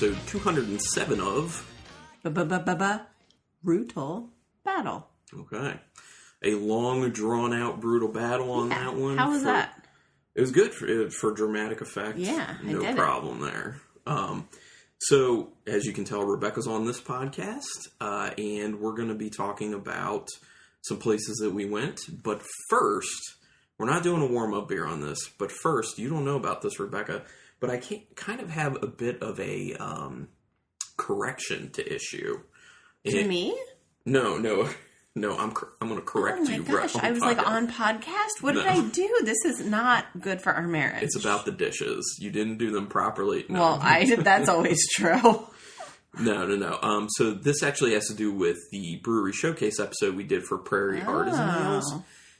episode 207 of... Brutal Battle. Okay. A long, drawn-out, brutal battle on that one. How was that? It was good for dramatic effect. Yeah, no problem there. So, as you can tell, Rebecca's on this podcast, and we're going to be talking about some places that we went. But first, we're not doing a warm-up beer on this, but first, you don't know about this, Rebecca, but I kind of have a bit of a correction to issue. To me? No, I'm going to correct you. Oh my gosh, I was like, on podcast? What did I do? This is not good for our marriage. It's about the dishes. You didn't do them properly. No. Well, that's always true. No. So this actually has to do with the brewery showcase episode we did for Prairie Artisan Ales.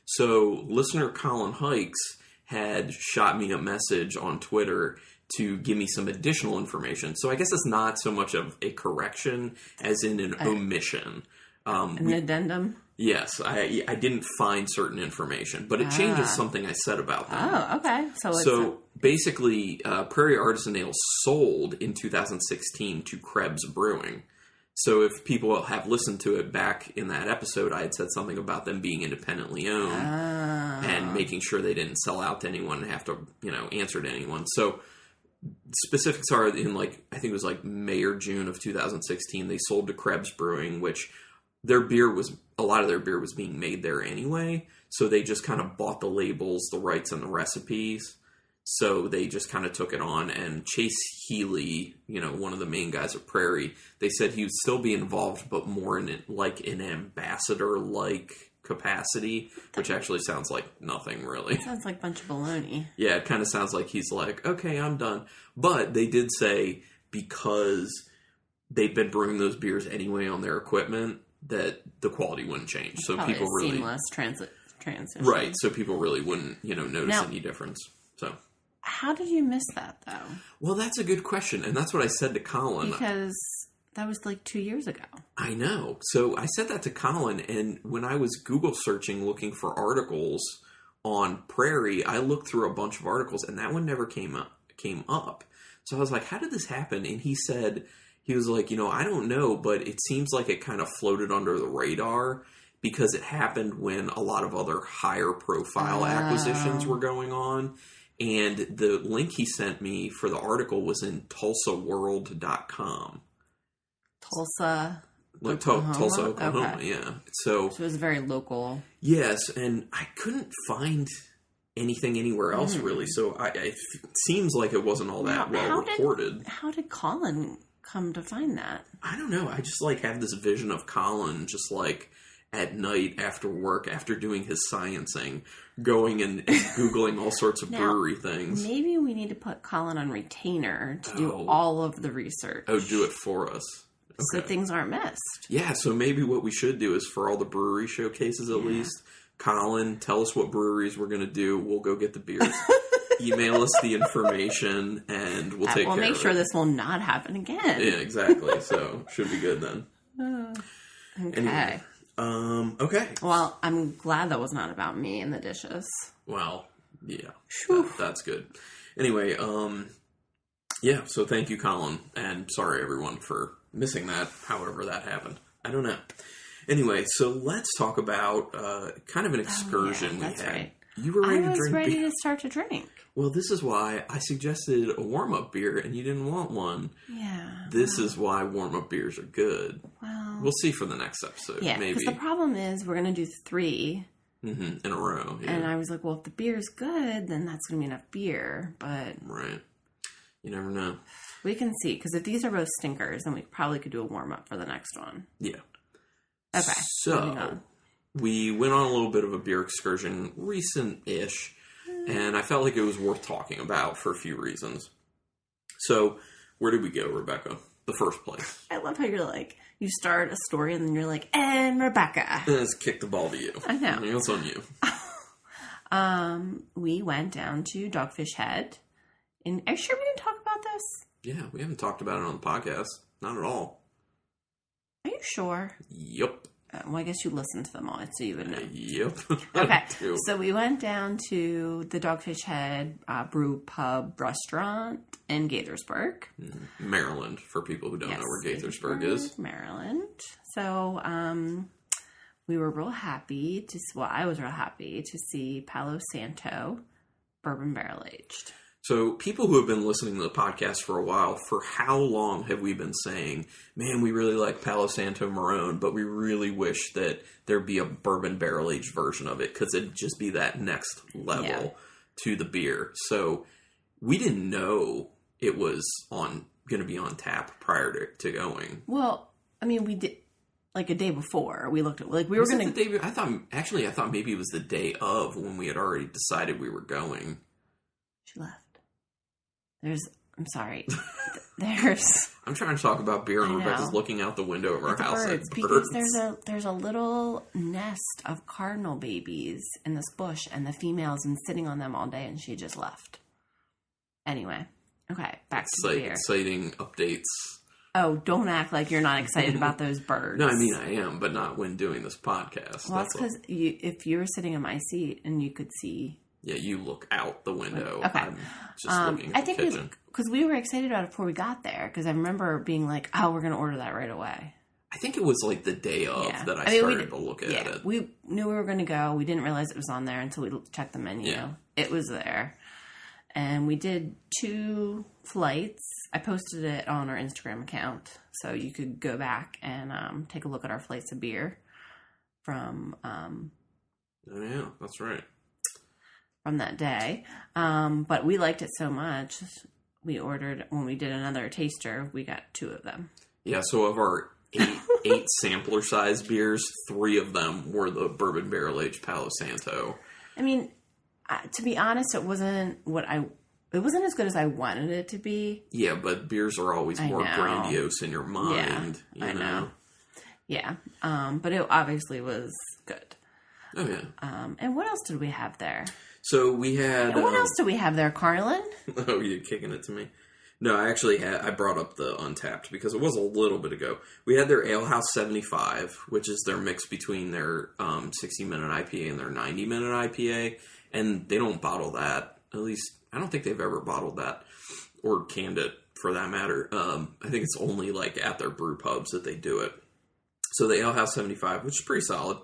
So listener Colin Hikes had shot me a message on Twitter to give me some additional information. So I guess it's not so much of a correction as in an omission. An addendum? Yes, I didn't find certain information, but it changes something I said about them. Oh, okay. So basically, Prairie Artisan Ale sold in 2016 to Krebs Brewing. So if people have listened to it back in that episode, I had said something about them being independently owned and making sure they didn't sell out to anyone and have to, answer to anyone. So specifics are in I think it was May or June of 2016, they sold to Krebs Brewing, which a lot of their beer was being made there anyway. So they just kind of bought the labels, the rights, and the recipes. So they just kind of took it on. And Chase Healy, one of the main guys at Prairie, they said he would still be involved, but more in an ambassador-like capacity, which actually sounds like nothing really. It sounds like a bunch of baloney. Yeah, it kind of sounds like he's like, okay, I'm done. But they did say because they've been brewing those beers anyway on their equipment, that the quality wouldn't change. So people really seamless transition. Right. So people really wouldn't, notice any difference. So how did you miss that though? Well, that's a good question. And that's what I said to Colin. Because that was 2 years ago. I know. So I said that to Colin, and when I was Google searching looking for articles on Prairie, I looked through a bunch of articles and that one never came up. So I was like, how did this happen? And he was like, I don't know, but it seems like it kind of floated under the radar because it happened when a lot of other higher profile acquisitions were going on. And the link he sent me for the article was in TulsaWorld.com. Tulsa, Tulsa, Oklahoma, okay. Yeah. So it was very local. Yes, and I couldn't find anything anywhere else really. So it seems like it wasn't all that well reported. How did Colin come to find that? I don't know. I just have this vision of Colin just at night after work, after doing his sciencing, going and Googling all sorts of brewery things. Maybe we need to put Colin on retainer to do all of the research. Oh, do it for us. Okay. So things aren't missed. Yeah, so maybe what we should do is for all the brewery showcases at least, Colin, tell us what breweries we're going to do. We'll go get the beers. Email us the information, and we'll take care of it. We'll make sure this will not happen again. Yeah, exactly. So, should be good then. Okay. Anyway, okay. Well, I'm glad that was not about me and the dishes. Well, yeah. That's good. Anyway, yeah, so thank you, Colin, and sorry, everyone, for missing that, however that happened. I don't know. Anyway, so let's talk about kind of an excursion we had. Right. You were ready to drink beer. I was ready to start to drink. Well, this is why I suggested a warm-up beer, and you didn't want one. Yeah. This is why warm-up beers are good. Well, we'll see for the next episode, maybe. Because the problem is we're going to do 3. In a row, yeah. And I was like, well, if the beer's good, then that's going to be enough beer, but... Right. You never know. We can see, because if these are both stinkers, then we probably could do a warm-up for the next one. Yeah. Okay. So, we went on a little bit of a beer excursion, recent-ish, and I felt like it was worth talking about for a few reasons. So, where did we go, Rebecca? The first place. I love how you're you start a story and then you're and Rebecca. Let's kick the ball to you. I know. It's on you. We went down to Dogfish Head. Are you sure we didn't talk about this? Yeah, we haven't talked about it on the podcast. Not at all. Are you sure? Yep. well, I guess you listened to them all, so you would know. Yep. Okay, so we went down to the Dogfish Head Brew Pub Restaurant in Gaithersburg. Maryland, for people who don't know where Gaithersburg is. Maryland. So we were real happy I was real happy to see Palo Santo Bourbon Barrel Aged. So people who have been listening to the podcast for a while, for how long have we been saying, man, we really like Palo Santo Marron, but we really wish that there'd be a bourbon barrel-aged version of it, because it'd just be that next level to the beer. So we didn't know it was going to be on tap prior to going. Well, I mean, we did, like a day before, we looked at, like, we were going to... I thought maybe it was the day of, when we had already decided we were going. She left. I'm sorry. I'm trying to talk about beer, and Rebecca's looking out the window of our house at birds. Because there's a little nest of cardinal babies in this bush, and the female's been sitting on them all day, and she just left. Anyway, okay, back to the beer. Exciting updates. Oh, don't act like you're not excited about those birds. No, I mean, I am, but not when doing this podcast. Well, that's because if you were sitting in my seat and you could see... Yeah, you look out the window. Okay. I'm just looking at the kitchen. Because we were excited about it before we got there. Because I remember being like, oh, we're going to order that right away. I think it was like the day of that I started to look at it. We knew we were going to go. We didn't realize it was on there until we checked the menu. Yeah. It was there. And we did 2 flights. I posted it on our Instagram account. So you could go back and take a look at our flights of beer from... Oh, yeah, that's right. From that day. But we liked it so much, we ordered, when we did another taster, we got 2 of them. Yeah, so of our 8 sampler size beers, 3 of them were the bourbon barrel aged Palo Santo. I mean, to be honest, it wasn't as good as I wanted it to be. Yeah, but beers are always more grandiose in your mind. Yeah, I know. Yeah, but it obviously was good. Oh, yeah. And what else did we have there? So we had... what else do we have there, Carlin? Oh, you're kicking it to me. No, I brought up the Untapped because it was a little bit ago. We had their Ale House 75, which is their mix between their 60-minute IPA and their 90-minute IPA. And they don't bottle that. At least, I don't think they've ever bottled that. Or canned it, for that matter. I think it's only like at their brew pubs that they do it. So the Ale House 75, which is pretty solid.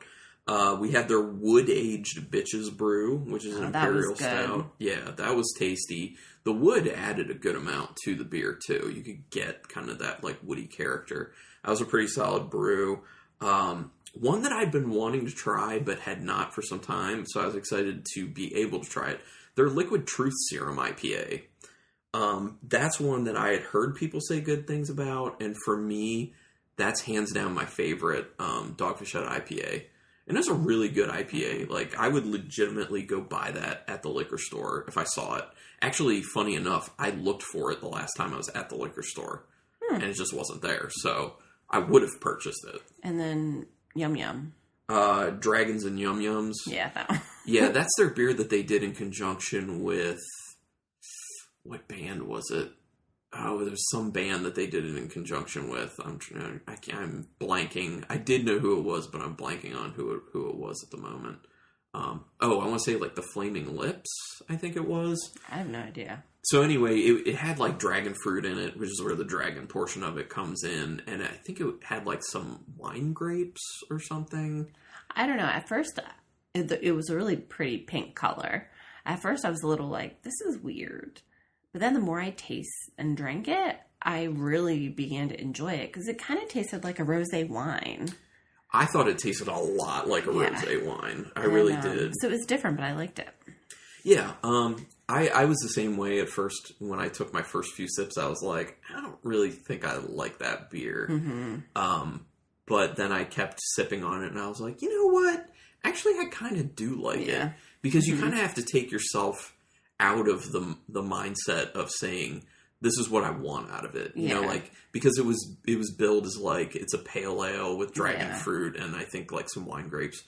We had their wood-aged Bitches Brew, which is an Imperial Stout. Yeah, that was tasty. The wood added a good amount to the beer, too. You could get kind of that, like, woody character. That was a pretty solid brew. One that I'd been wanting to try, but had not for some time, so I was excited to be able to try it. Their Liquid Truth Serum IPA. That's one that I had heard people say good things about, and for me, that's hands down my favorite Dogfish Head IPA. And it's a really good IPA. Like, I would legitimately go buy that at the liquor store if I saw it. Actually, funny enough, I looked for it the last time I was at the liquor store. And it just wasn't there. So, I would have purchased it. And then, Yum Yum. Dragons and Yum Yums. Yeah, that one. Yeah, that's their beer that they did in conjunction with... What band was it? Oh, there's some band that they did it in conjunction with. I'm blanking. I did know who it was, but I'm blanking on who it was at the moment. I want to say like the Flaming Lips, I think it was. I have no idea. So anyway, it had like dragon fruit in it, which is where the dragon portion of it comes in. And I think it had like some wine grapes or something. I don't know. At first, it was a really pretty pink color. At first, I was a little like, this is weird. But then the more I taste and drank it, I really began to enjoy it because it kind of tasted like a rosé wine. I thought it tasted a lot like a rosé wine. I really did. So it was different, but I liked it. Yeah. I was the same way at first. When I took my first few sips, I was like, I don't really think I like that beer. Mm-hmm. But then I kept sipping on it, and I was like, you know what? Actually, I kind of do like it. Because you kind of have to take yourself out of the mindset of saying, this is what I want out of it. You know, like, because it was billed as like, it's a pale ale with dragon fruit and I think like some wine grapes.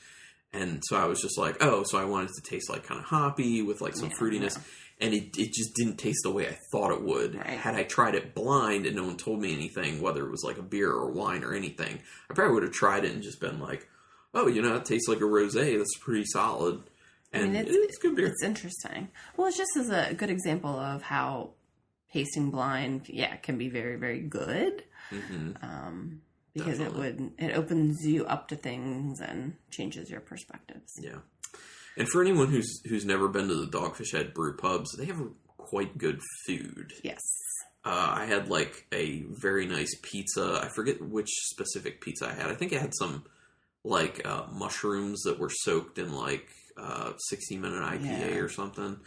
And so I was just like, oh, so I wanted it to taste like kind of hoppy with like some fruitiness. and it just didn't taste the way I thought it would. Right. Had I tried it blind and no one told me anything, whether it was like a beer or wine or anything, I probably would have tried it and just been like, oh, it tastes like a rosé. That's pretty solid. And it's good beer. It's interesting. Well, it's just as a good example of how tasting blind, can be very, very good. Mm-hmm. Because it opens you up to things and changes your perspectives. Yeah. And for anyone who's never been to the Dogfish Head brew pubs, they have quite good food. Yes. I had like a very nice pizza. I forget which specific pizza I had. I think it had some like mushrooms that were soaked in like 60-minute IPA or something.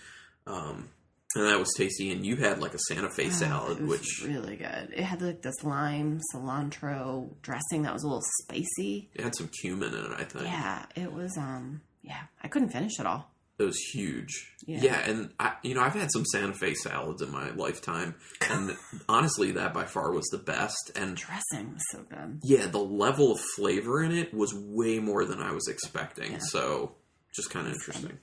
And that was tasty. And you had like a Santa Fe salad, it was which really good. It had like this lime cilantro dressing that was a little spicy. It had some cumin in it, I think. Yeah, it was. I couldn't finish it all. It was huge. Yeah, and I've had some Santa Fe salads in my lifetime, and honestly, that by far was the best. And dressing was so good. Yeah, the level of flavor in it was way more than I was expecting. Yeah. So, just kind of interesting.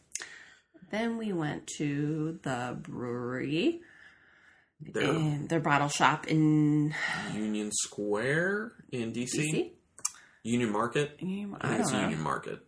Then we went to the brewery, their bottle shop in Union Square in DC? Union Market. I think it's Union Market.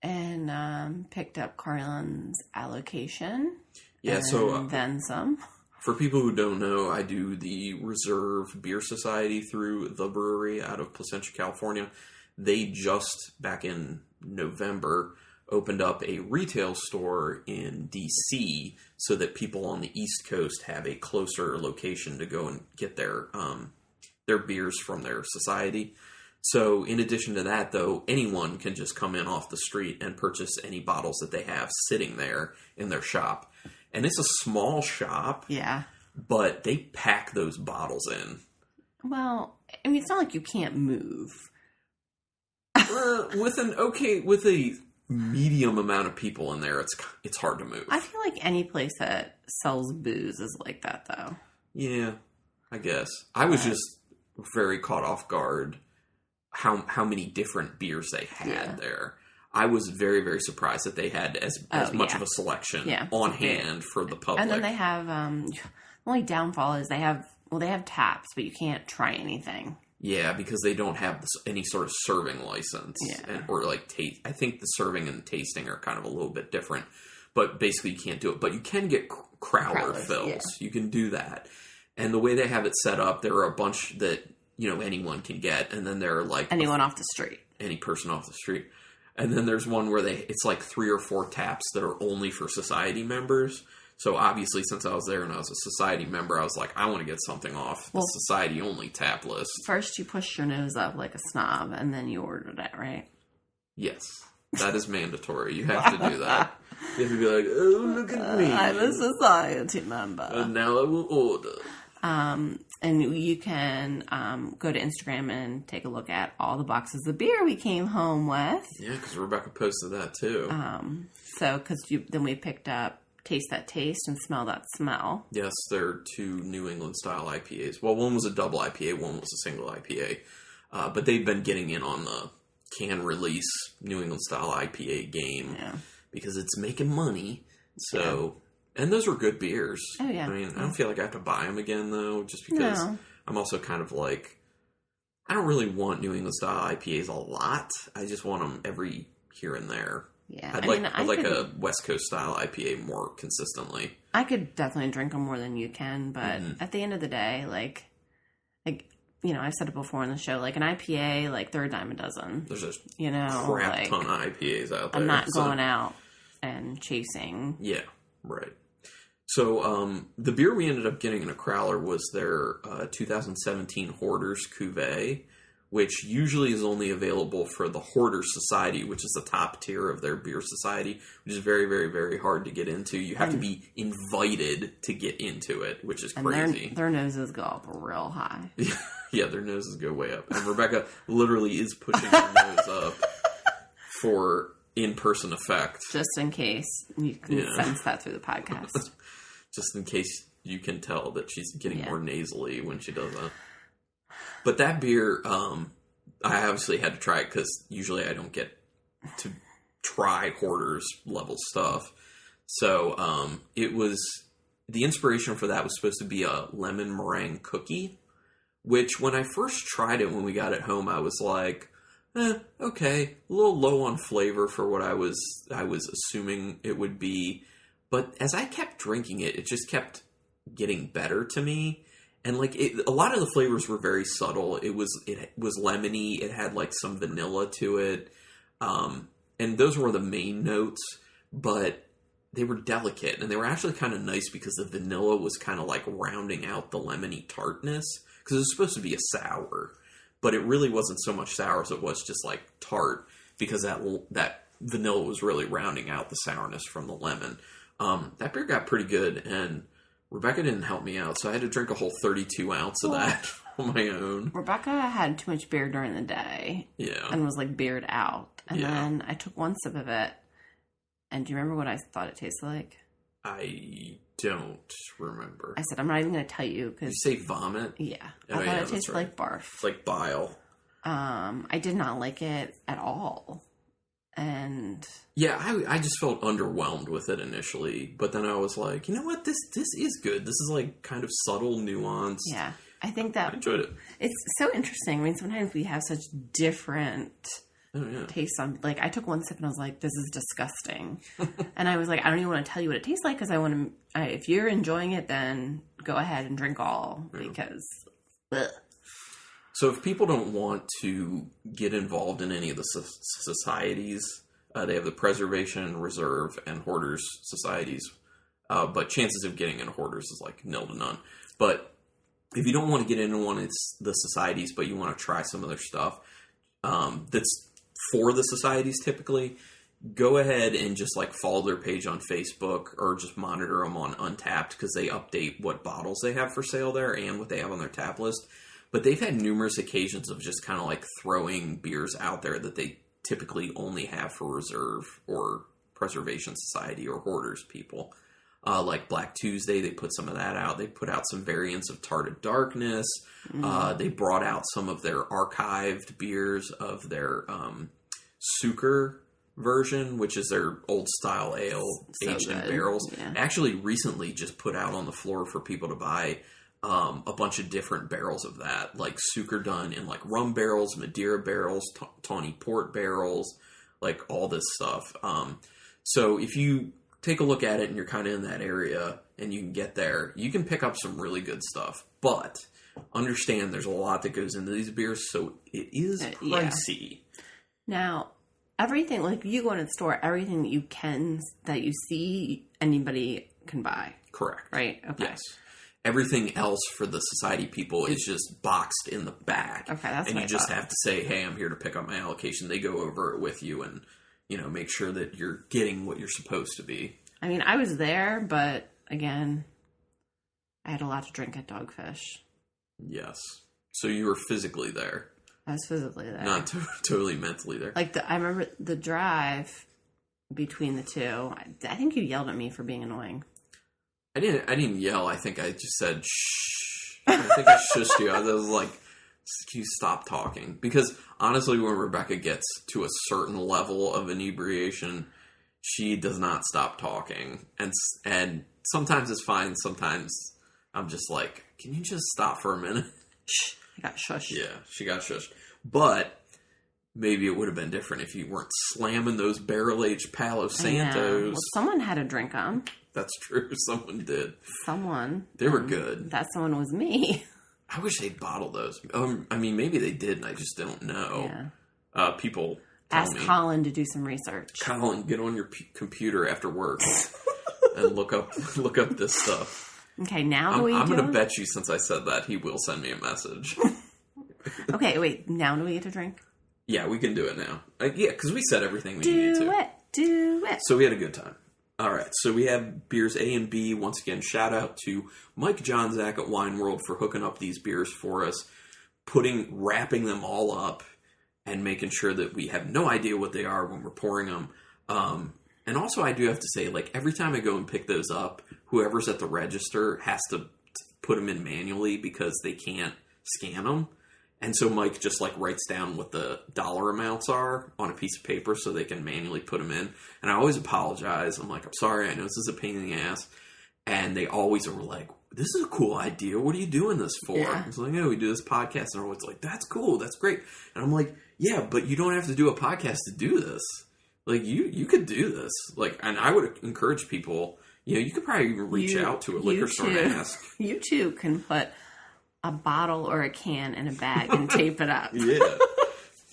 And picked up Carlin's allocation. Yeah, and then some. For people who don't know, I do the Reserve Beer Society through the brewery out of Placentia, California. They just, back in November, opened up a retail store in DC so that people on the East Coast have a closer location to go and get their beers from their society. So in addition to that, though, anyone can just come in off the street and purchase any bottles that they have sitting there in their shop. And it's a small shop. Yeah. But they pack those bottles in. Well, I mean, it's not like you can't move. With a medium amount of people in there, it's hard to move. I feel like any place that sells booze is like that, though. Yeah, I guess. I was just very caught off guard how many different beers they had there. I was very, very surprised that they had as much of a selection on hand for the public. And then they have the only downfall is they have taps, but you can't try anything. Yeah, because they don't have any sort of serving license. Yeah. Or like taste. I think the serving and tasting are kind of a little bit different. But basically you can't do it. But you can get crowler fills. Yeah. You can do that. And the way they have it set up, there are a bunch that, anyone can get. And then there are like... anyone off the street. Any person off the street. And then there's one where it's like 3 or 4 taps that are only for society members. So obviously, since I was there and I was a society member, I was like, I want to get something off the society-only tap list. First, you pushed your nose up like a snob, and then you ordered it, right? Yes. That is mandatory. You have to do that. You have to be like, oh, look at me. I'm a society member. And now I will order. And you can go to Instagram and take a look at all the boxes of beer we came home with. Yeah, because Rebecca posted that too. Then we picked up Taste That Taste and Smell That Smell. Yes, they're 2 New England style IPAs. Well, one was a double IPA, one was a single IPA. But they've been getting in on the can release New England style IPA game because it's making money. So... And those were good beers. Oh, yeah. I mean, I don't feel like I have to buy them again, though, just because I'm also kind of like, I don't really want New England style IPAs a lot. I just want them every here and there. Yeah. I'd like a West Coast style IPA more consistently. I could definitely drink them more than you can, but at the end of the day, like, I've said it before on the show, like an IPA, like they're a dime a dozen. There's a crap ton of IPAs out there. I'm not going out and chasing. Yeah, right. So, the beer we ended up getting in a crowler was their 2017 Hoarders Cuvée, which usually is only available for the Hoarders Society, which is the top tier of their beer society, which is very, very, very hard to get into. You have to be invited to get into it, which is crazy. And their noses go up real high. Yeah, their noses go way up. And Rebecca literally is pushing her nose up for in-person effect. Just in case you can sense that through the podcast. Just in case you can tell that she's getting more nasally when she does that. But that beer, I obviously had to try it because usually I don't get to try Hoarders level stuff. So it was, the inspiration for that was supposed to be a lemon meringue cookie, which when I first tried it when we got it home, I was like, okay, a little low on flavor for what I was assuming it would be. But as I kept drinking it, it just kept getting better to me. And like a lot of the flavors were very subtle. It was lemony. It had like some vanilla to it. And those were the main notes, but they were delicate and they were actually kind of nice because the vanilla was kind of like rounding out the lemony tartness, because it was supposed to be a sour, but it really wasn't so much sour as it was just like tart, because that vanilla was really rounding out the sourness from the lemon. That beer got pretty good, and Rebecca didn't help me out, so I had to drink a whole 32 ounce of that on my own. Rebecca had too much beer during the day. Yeah. And was like beered out. And then I took one sip of it. And do you remember what I thought it tasted like? I don't remember. I said, I'm not even going to tell you. Did you say vomit? Yeah. I thought it tasted like barf. It's like bile. I did not like it at all. And yeah, I just felt underwhelmed with it initially, but then I was like, you know what, this is good. This is like kind of subtle, nuanced. Yeah, I think that I enjoyed it. It's so interesting. I mean, sometimes we have such different tastes on. Like, I took one sip and I was like, this is disgusting, and I was like, I don't even want to tell you what it tastes like, because I want to. If you're enjoying it, then go ahead and drink all, because. Ugh. So if people don't want to get involved in any of the societies, they have the Preservation, Reserve, and Hoarders societies. But chances of getting into Hoarders is like 0 to none. But if you don't want to get into one of the societies, but you want to try some of their stuff that's for the societies typically, go ahead and just like follow their page on Facebook, or just monitor them on Untappd, because they update what bottles they have for sale there and what they have on their tap list. But they've had numerous occasions of just kind of like throwing beers out there that they typically only have for Reserve or Preservation Society or Hoarders people. Like Black Tuesday, they put some of that out. They put out some variants of Tarted Darkness. They brought out some of their archived beers of their Suker version, which is their old style ale aged in barrels. Yeah. Actually recently just put out on the floor for people to buy a bunch of different barrels of that, like Suker done in like rum barrels, Madeira barrels, tawny port barrels, like all this stuff. So if you take a look at it and you're kind of in that area and you can get there, you can pick up some really good stuff. But understand there's a lot that goes into these beers, so it is pricey. Yeah. Now, everything, like you go in the store, everything that you see, anybody can buy. Correct. Right? Okay. Yes. Everything else for the society people is just boxed in the back. Okay, that's and what you just have to say, hey, I'm here to pick up my allocation. They go over it with you and, make sure that you're getting what you're supposed to be. I mean, I was there, but again, I had a lot to drink at Dogfish. Yes. So you were physically there. I was physically there. Not totally mentally there. Like, I remember the drive between the two. I think you yelled at me for being annoying. I didn't yell. I think I just said, shh. I think I shushed you. I was like, can you stop talking? Because honestly, when Rebecca gets to a certain level of inebriation, she does not stop talking. And sometimes it's fine. Sometimes I'm just like, can you just stop for a minute? Shh. I got shushed. Yeah, she got shushed. But maybe it would have been different if you weren't slamming those barrel-aged Palo Santos. Well, someone had to drink them. That's true. Someone did. Someone. They were good. That someone was me. I wish they'd bottled those. I mean, maybe they did, and I just don't know. Yeah. People ask Carlin to do some research. Carlin, get on your computer after work and look up this stuff. Okay, now I'm going to bet you, since I said that, he will send me a message. Okay, wait. Now do we get to drink? Yeah, we can do it now. Yeah, because we said everything we needed to. Do it. So we had a good time. All right, so we have beers A and B. Once again, shout out to Mike Johnzak at Wine World for hooking up these beers for us, wrapping them all up, and making sure that we have no idea what they are when we're pouring them. And also, I do have to say, like, every time I go and pick those up, whoever's at the register has to put them in manually because they can't scan them. And so Mike just like writes down what the dollar amounts are on a piece of paper so they can manually put them in. And I always apologize. I'm like, I'm sorry. I know this is a pain in the ass. And they always are like, this is a cool idea. What are you doing this for? Yeah. It's like, we do this podcast. And they're always like, that's cool. That's great. And I'm like, yeah, but you don't have to do a podcast to do this. Like, you could do this. Like, and I would encourage people, you could probably even reach out to a liquor store and ask. You too can put a bottle or a can in a bag and tape it up. Yeah,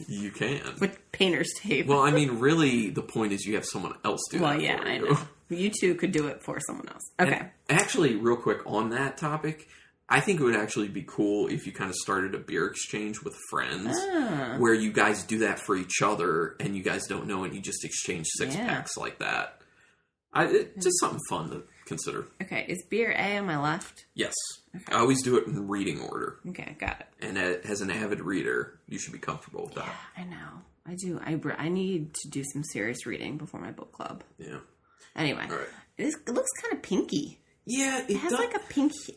you can. With painter's tape. Well, I mean, really, the point is you have someone else do that for you. I know. You two could do it for someone else. Okay. And actually, real quick on that topic, I think it would actually be cool if you kind of started a beer exchange with friends where you guys do that for each other and you guys don't know and you just exchange six-packs like that. It's just something fun to consider. Okay, is beer A on my left? Yes. Okay. I always do it in reading order. Okay, got it. And as an avid reader, you should be comfortable with that. Yeah, I know. I do. I need to do some serious reading before my book club. Yeah. Anyway, all right. It looks kind of pinky. Yeah, it has like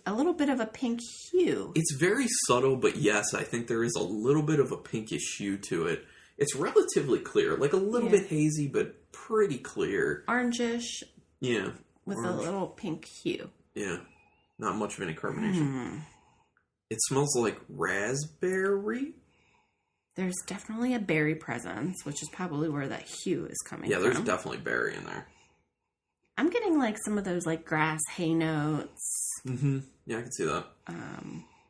a little bit of a pink hue. It's very subtle, but yes, I think there is a little bit of a pinkish hue to it. It's relatively clear, like a little bit hazy, but pretty clear. Orangish. Yeah. With a little pink hue. Yeah. Not much of any carbonation. It smells like raspberry. There's definitely a berry presence, which is probably where that hue is coming from. Yeah, there's definitely berry in there. I'm getting like some of those like grass hay notes. Mm-hmm. Yeah, I can see that.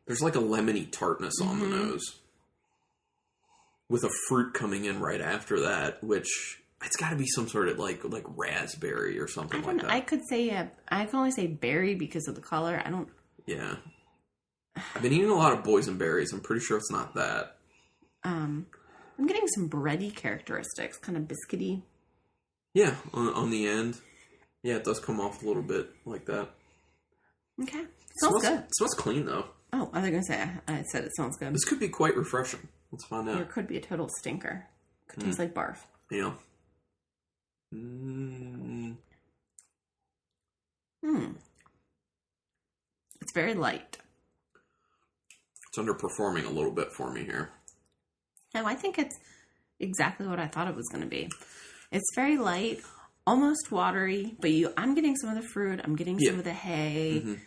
There's like a lemony tartness on the nose. With a fruit coming in right after that, which it's got to be some sort of like raspberry or something like that. I could say I can only say berry because of the color. I don't. Yeah. I've been eating a lot of boysenberries. I'm pretty sure it's not that. I'm getting some bready characteristics, kind of biscuity. Yeah, on the end. Yeah, it does come off a little bit like that. Okay. Smells good. It smells clean, though. Oh, I was going to say, I said it smells good. This could be quite refreshing. Let's find out. Or it could be a total stinker. Could taste like barf. Yeah. It's very light. It's underperforming a little bit for me here. No, I think it's exactly what I thought it was going to be. It's very light, almost watery, but I'm getting some of the fruit. I'm getting some of the hay,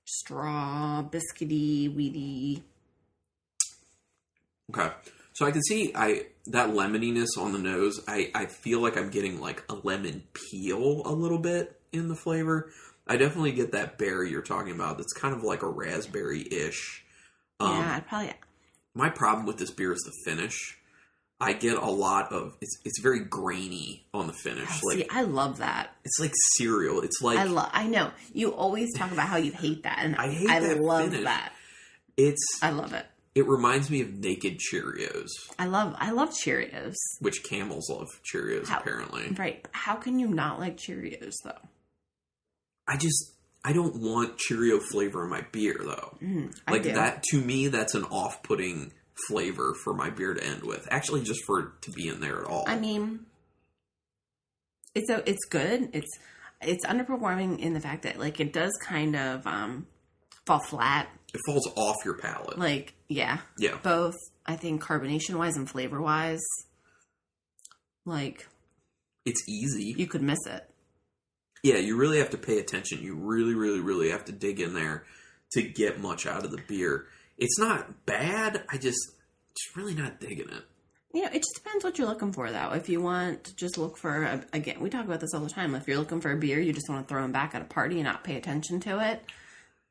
straw, biscuity, weedy. Okay. So I can see that lemoniness on the nose. I feel like I'm getting like a lemon peel a little bit in the flavor. I definitely get that berry you're talking about. That's kind of like a raspberry-ish. Yeah, I'd probably... My problem with this beer is the finish. I get a lot of... It's very grainy on the finish. Oh, see, I love that. It's like cereal. It's like... I know. You always talk about how you hate that. And I love finish. that. I love it. It reminds me of Naked Cheerios. I love Cheerios. Which camels love Cheerios, apparently. Right. How can you not like Cheerios, though? I don't want Cheerio flavor in my beer, though. I do. That, to me, that's an off-putting flavor for my beer to end with. Actually, just for it to be in there at all. I mean, it's good. It's underperforming in the fact that, like, it does kind of fall flat. It falls off your palate. Like, yeah. Yeah. Both, I think, carbonation-wise and flavor-wise. Like... It's easy. You could miss it. Yeah, you really have to pay attention. You really, really, really have to dig in there to get much out of the beer. It's not bad. Just really not digging it. It just depends what you're looking for, though. If you want to just look for, again, we talk about this all the time. If you're looking for a beer, you just want to throw them back at a party and not pay attention to it.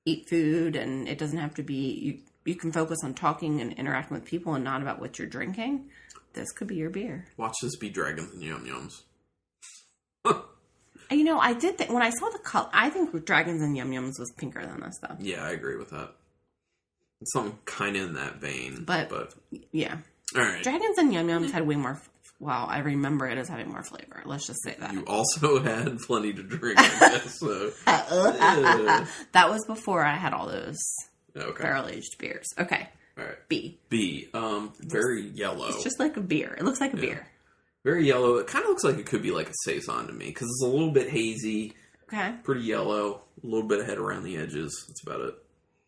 Eat food, and it doesn't have to be, you can focus on talking and interacting with people and not about what you're drinking. This could be your beer. Watch this be Dragons and Yum Yums. I did think, when I saw the color, I think Dragons and Yum Yums was pinker than this, though. Yeah, I agree with that. It's something kind of in that vein. But yeah. All right. Dragons and Yum Yums had way more, I remember it as having more flavor. Let's just say that. You also had plenty to drink, I guess. So. That was before I had all those barrel-aged beers. Okay. All right. B. Very yellow. It's just like a beer. It looks like a beer. Very yellow. It kind of looks like it could be like a Saison to me because it's a little bit hazy. Okay. Pretty yellow. A little bit of head around the edges. That's about it.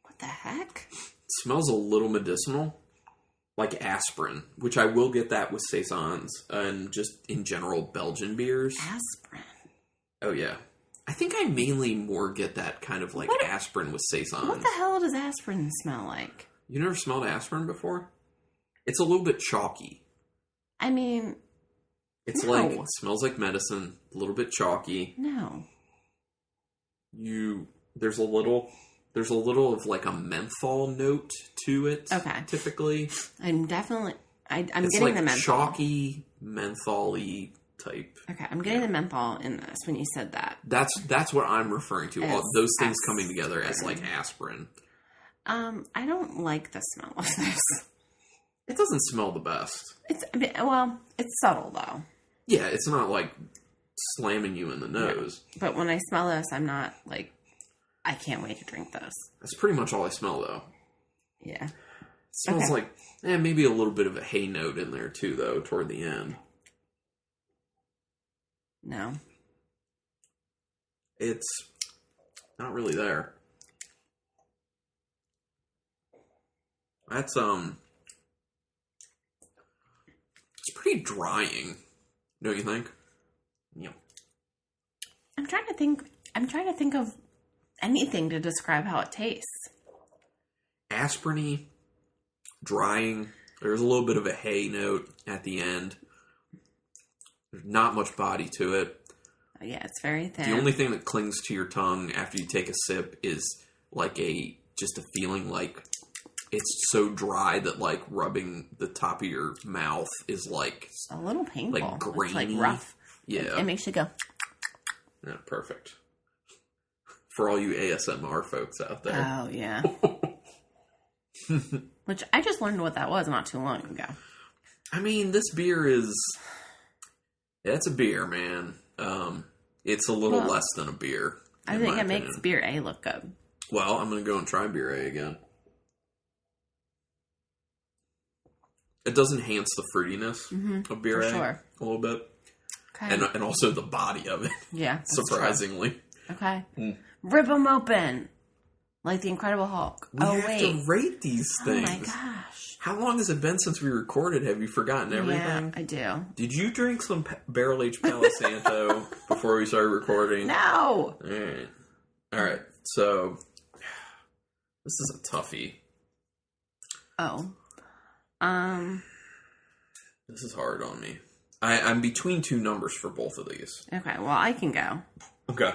What the heck? smells a little medicinal, like aspirin, which I will get that with saisons and just in general Belgian beers. Aspirin. Oh yeah, I think I mainly more get that kind of like aspirin with saisons. What the hell does aspirin smell like? You never smelled aspirin before? It's a little bit chalky. I mean, it's no. like it smells like medicine, a little bit chalky. No. There's a little of like a menthol note to it. Okay. Typically, I'm getting like the menthol. Chalky, mentholy type. Okay, I'm getting the menthol in this when you said that. That's what I'm referring to. All those things coming together as like aspirin. I don't like the smell of this. It doesn't smell the best. It's subtle though. Yeah, it's not like slamming you in the nose. Yeah. But when I smell this, I'm not like, I can't wait to drink this. That's pretty much all I smell though. Yeah. It smells like maybe a little bit of a hay note in there too though toward the end. No. It's not really there. That's it's pretty drying, don't you think? Yeah. I'm trying to think of anything to describe how it tastes. Aspirin-y, drying. There's a little bit of a hay note at the end. There's not much body to it. Yeah, it's very thin. The only thing that clings to your tongue after you take a sip is like just a feeling like it's so dry that like rubbing the top of your mouth is like it's a little painful. Like grainy. It's like rough. Yeah. It makes you go. Yeah, perfect. For all you ASMR folks out there. Oh, yeah. Which I just learned what that was not too long ago. I mean, this beer it's a beer, man. It's a little less than a beer. I think it makes beer A look good. Well, I'm going to go and try beer A again. It does enhance the fruitiness of beer A a little bit. Okay. And also the body of it. Yeah. Surprisingly. True. Okay. Rip them open. Like the Incredible Hulk. We have to rate these things. Oh my gosh. How long has it been since we recorded? Have you forgotten everything? Yeah, I do. Did you drink some barrel-aged Palo Santo before we started recording? No. All right. So, this is a toughie. Oh. This is hard on me. I'm between two numbers for both of these. Okay, well, I can go. Okay.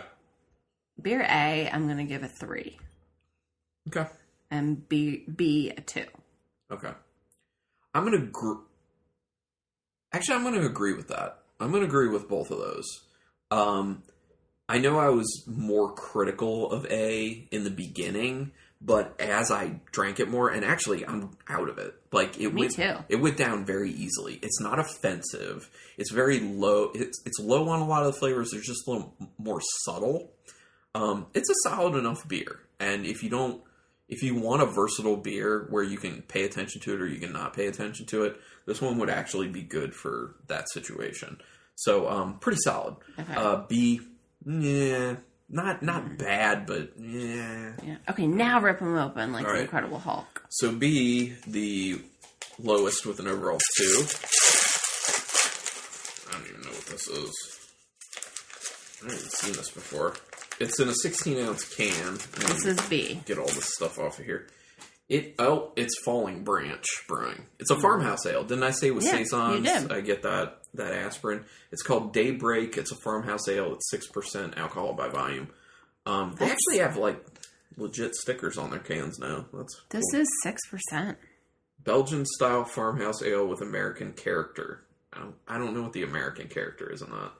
Beer A, I'm going to give a 3. Okay. And B a 2. Okay. I'm going to agree with that. I'm going to agree with both of those. I know I was more critical of A in the beginning, but as I drank it more, and actually I'm out of it. Like it went down very easily. It's not offensive. It's very low. It's low on a lot of the flavors. They're just a little more subtle. It's a solid enough beer. And if you want a versatile beer where you can pay attention to it or you can not pay attention to it, this one would actually be good for that situation. So, pretty solid. Okay. B, yeah, not bad, but yeah. Okay, now rip them open like the Incredible Hulk. So B, the lowest with an overall 2. I don't even know what this is. I haven't seen this before. It's in a 16-ounce can. This is B. Get all this stuff off of here. It's Falling Branch Brewing. It's a farmhouse ale. Didn't I say with saisons? You did. I get that aspirin. It's called Daybreak. It's a farmhouse ale. It's 6% alcohol by volume. They actually have like legit stickers on their cans now. This cool. is 6%. Belgian style farmhouse ale with American character. I don't know what the American character is in that.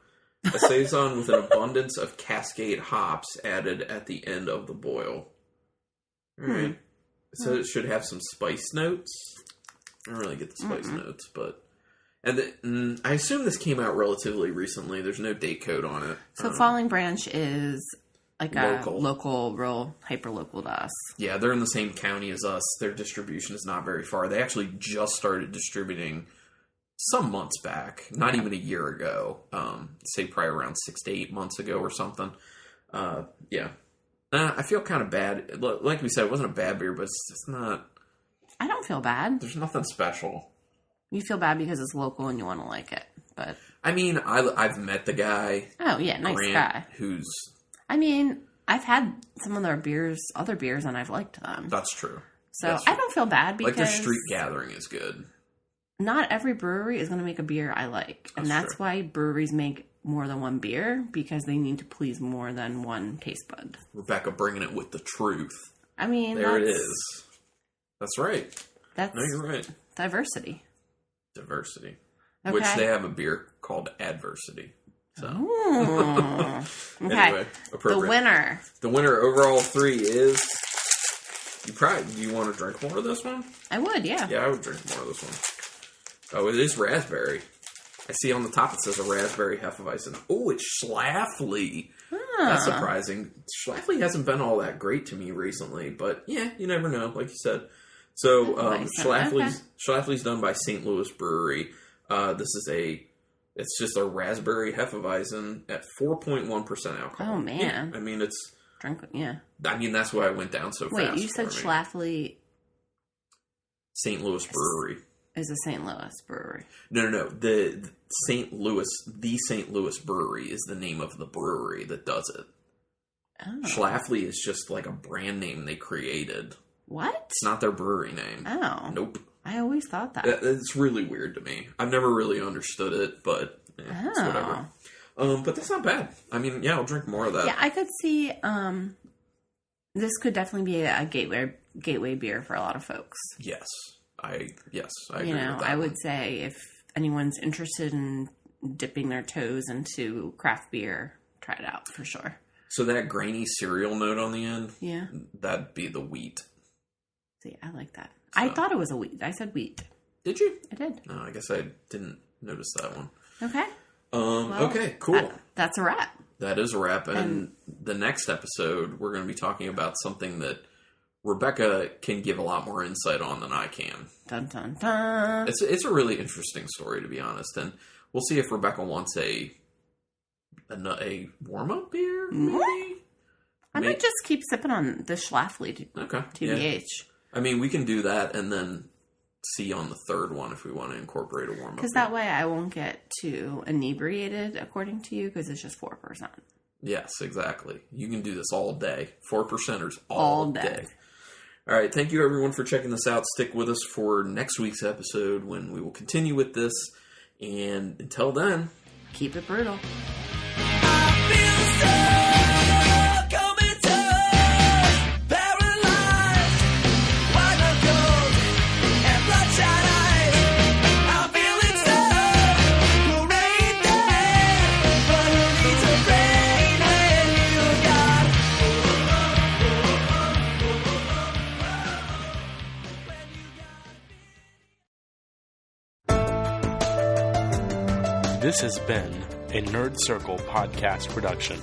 A saison with an abundance of Cascade hops added at the end of the boil. All right. So it should have some spice notes. I don't really get the spice notes, but... I assume this came out relatively recently. There's no date code on it. So Falling Branch is like a local, real hyper-local to us. Yeah, they're in the same county as us. Their distribution is not very far. They actually just started distributing some months back, not even a year ago. Say probably around 6 to 8 months ago or something. Yeah. I feel kind of bad. Like we said, it wasn't a bad beer, but it's not I don't feel bad. There's nothing special. You feel bad because it's local and you want to like it, but... I mean, I've met the guy. Oh, yeah, nice Grant, guy. Who's... I mean, I've had some of their other beers, and I've liked them. That's true. So That's true. I don't feel bad because... Like, their Street Gathering is good. Not every brewery is going to make a beer I like. And that's true. why breweries make more than one beer, because they need to please more than one taste bud. Rebecca bringing it with the truth. I mean, there it is. That's right. That's no, you're right. Diversity. Diversity. Okay. Which they have a beer called Adversity. So. Okay. Anyway, appropriate. The winner overall 3 is... Do you want to drink more of this one? I would, yeah. Yeah, I would drink more of this one. Oh, it is raspberry. I see on the top it says a raspberry Hefeweizen. Oh, it's Schlafly. That's surprising. Schlafly hasn't been all that great to me recently, but yeah, you never know, like you said. So, Schlafly's done by St. Louis Brewery. It's just a raspberry Hefeweizen at 4.1% alcohol. Oh, man. Yeah, I mean, it's... Yeah. I mean, that's why I went down so fast. Wait, you said Schlafly... St. Louis Brewery. Is a St. Louis brewery. No. The St. Louis Brewery is the name of the brewery that does it. Oh. Schlafly is just like a brand name they created. What? It's not their brewery name. Oh. Nope. I always thought that. It's really weird to me. I've never really understood it, but it's whatever. But that's not bad. I mean, yeah, I'll drink more of that. Yeah, I could see this could definitely be a gateway beer for a lot of folks. Yes. I agree with that. I would say if anyone's interested in dipping their toes into craft beer, try it out for sure. So that grainy cereal note on the end, yeah, that'd be the wheat. See, I like that. So. I thought it was a wheat. I said wheat. Did you? I did. No, I guess I didn't notice that one. Okay. Okay, cool. That's a wrap. That is a wrap. And the next episode, we're going to be talking about something that Rebecca can give a lot more insight on than I can. Dun, dun, dun. It's a really interesting story, to be honest. And we'll see if Rebecca wants a warm-up beer, maybe? I might just keep sipping on the Schlafly TBH. Yeah. I mean, we can do that and then see on the third one if we want to incorporate a warm-up. Because that way I won't get too inebriated, according to you, because it's just 4%. Yes, exactly. You can do this all day. 4%ers all day. All right, thank you everyone for checking this out. Stick with us for next week's episode when we will continue with this. And until then, keep it brutal. This has been a Nerd Circle podcast production.